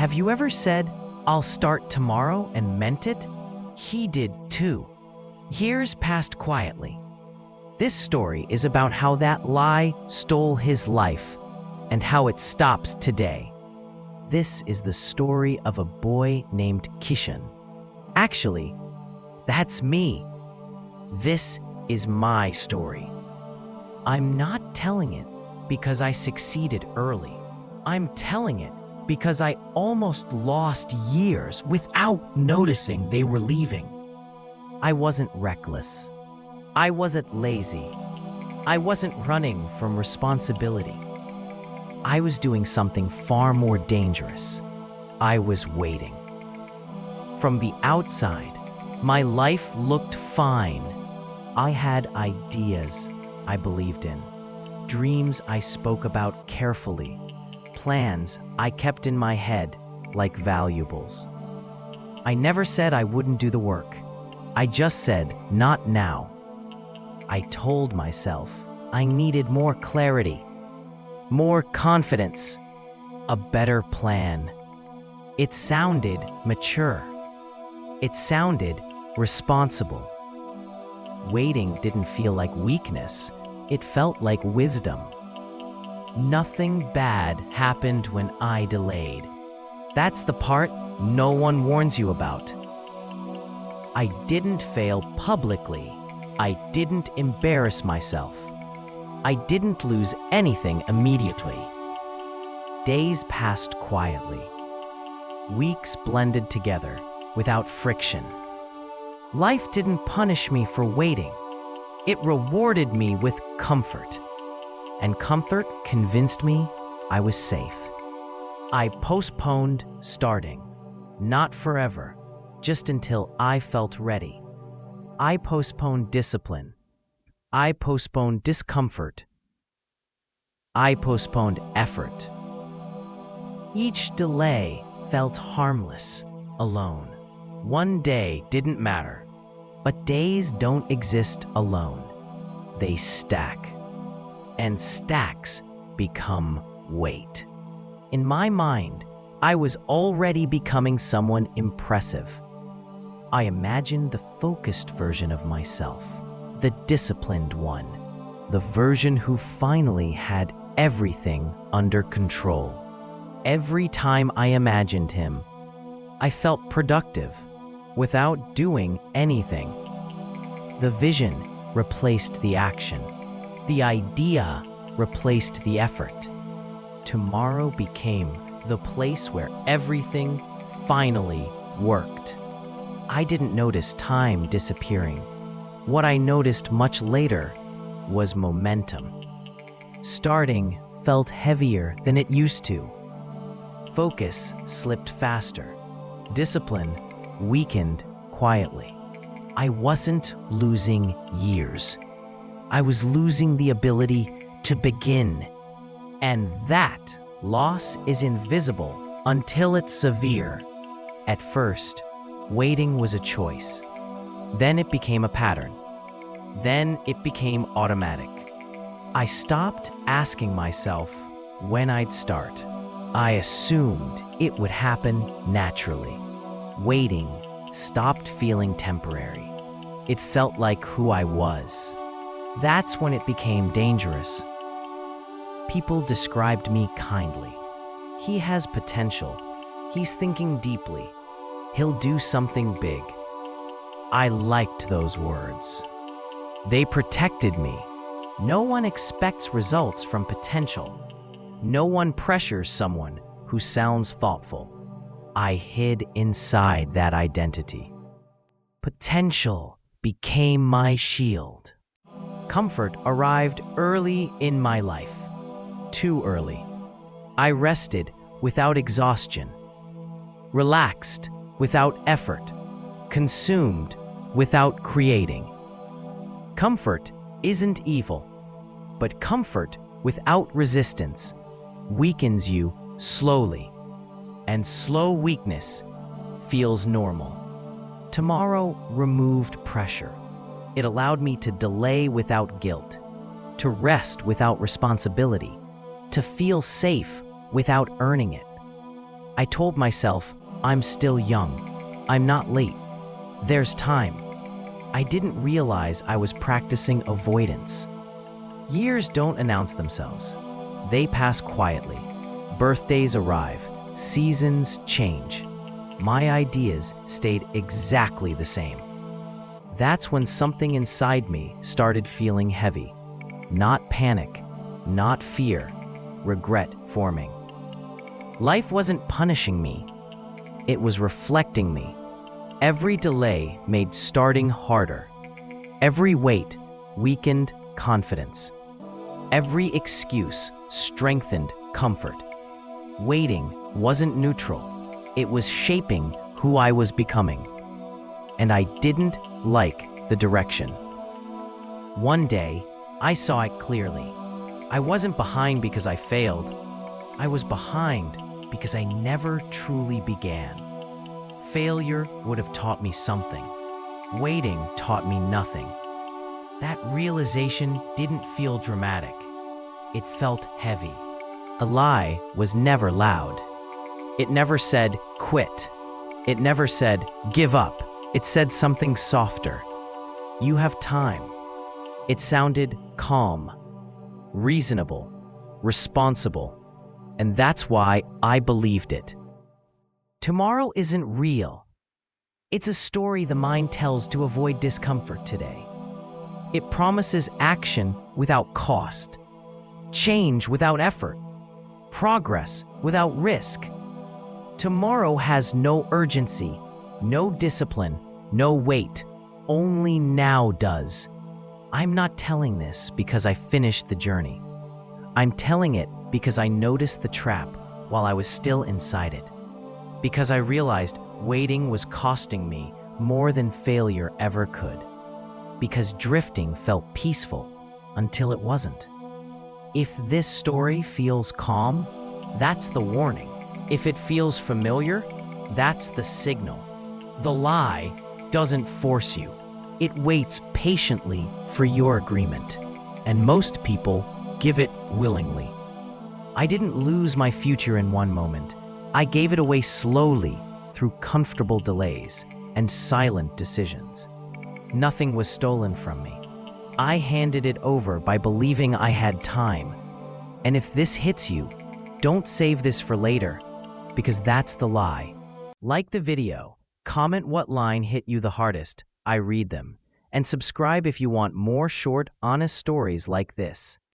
Have you ever said, "I'll start tomorrow," and meant it? He did too. Years passed quietly. This story is about how that lie stole his life and how it stops today. This is the story of a boy named Kishan. Actually, that's me. This is my story. I'm not telling it because I succeeded early. I'm telling it because I almost lost years without noticing they were leaving. I wasn't reckless. I wasn't lazy. I wasn't running from responsibility. I was doing something far more dangerous. I was waiting. From the outside, my life looked fine. I had ideas I believed in, dreams I spoke about carefully, plans I kept in my head like valuables. I never said I wouldn't do the work. I just said, not now. I told myself I needed more clarity, more confidence, a better plan. It sounded mature. It sounded responsible. Waiting didn't feel like weakness. It felt like wisdom. Nothing bad happened when I delayed. That's the part no one warns you about. I didn't fail publicly. I didn't embarrass myself. I didn't lose anything immediately. Days passed quietly. Weeks blended together without friction. Life didn't punish me for waiting. It rewarded me with comfort. And comfort convinced me I was safe. I postponed starting, not forever, just until I felt ready. I postponed discipline. I postponed discomfort. I postponed effort. Each delay felt harmless, alone. One day didn't matter, but days don't exist alone. They stack, and stacks become weight. In my mind, I was already becoming someone impressive. I imagined the focused version of myself, the disciplined one, the version who finally had everything under control. Every time I imagined him, I felt productive without doing anything. The vision replaced the action. The idea replaced the effort. Tomorrow became the place where everything finally worked. I didn't notice time disappearing. What I noticed much later was momentum. Starting felt heavier than it used to. Focus slipped faster. Discipline weakened quietly. I wasn't losing years. I was losing the ability to begin. And that loss is invisible until it's severe. At first, waiting was a choice. Then it became a pattern. Then it became automatic. I stopped asking myself when I'd start. I assumed it would happen naturally. Waiting stopped feeling temporary. It felt like who I was. That's when it became dangerous. People described me kindly. He has potential. He's thinking deeply. He'll do something big. I liked those words. They protected me. No one expects results from potential. No one pressures someone who sounds thoughtful. I hid inside that identity. Potential became my shield. Comfort arrived early in my life. Too early. I rested without exhaustion. Relaxed without effort. Consumed without creating. Comfort isn't evil, but comfort without resistance weakens you slowly, and slow weakness feels normal. Tomorrow removed pressure. It allowed me to delay without guilt, to rest without responsibility, to feel safe without earning it. I told myself, I'm still young. I'm not late. There's time. I didn't realize I was practicing avoidance. Years don't announce themselves. They pass quietly. Birthdays arrive. Seasons change. My ideas stayed exactly the same. That's when something inside me started feeling heavy. Not panic, not fear, regret forming. Life wasn't punishing me. It was reflecting me. Every delay made starting harder. Every wait weakened confidence. Every excuse strengthened comfort. Waiting wasn't neutral. It was shaping who I was becoming. And I didn't like the direction. One day, I saw it clearly. I wasn't behind because I failed. I was behind because I never truly began. Failure would have taught me something. Waiting taught me nothing. That realization didn't feel dramatic. It felt heavy. A lie was never loud. It never said, quit. It never said, give up. It said something softer. You have time. It sounded calm, reasonable, responsible, and that's why I believed it. Tomorrow isn't real. It's a story the mind tells to avoid discomfort today. It promises action without cost, change without effort, progress without risk. Tomorrow has no urgency, no discipline, no weight. Only now does. I'm not telling this because I finished the journey. I'm telling it because I noticed the trap while I was still inside it. Because I realized waiting was costing me more than failure ever could. Because drifting felt peaceful until it wasn't. If this story feels calm, that's the warning. If it feels familiar, that's the signal. The lie doesn't force you. It waits patiently for your agreement. And most people give it willingly. I didn't lose my future in one moment. I gave it away slowly through comfortable delays and silent decisions. Nothing was stolen from me. I handed it over by believing I had time. And if this hits you, don't save this for later, because that's the lie. Like the video, comment what line hit you the hardest. I read them. And subscribe if you want more short, honest stories like this.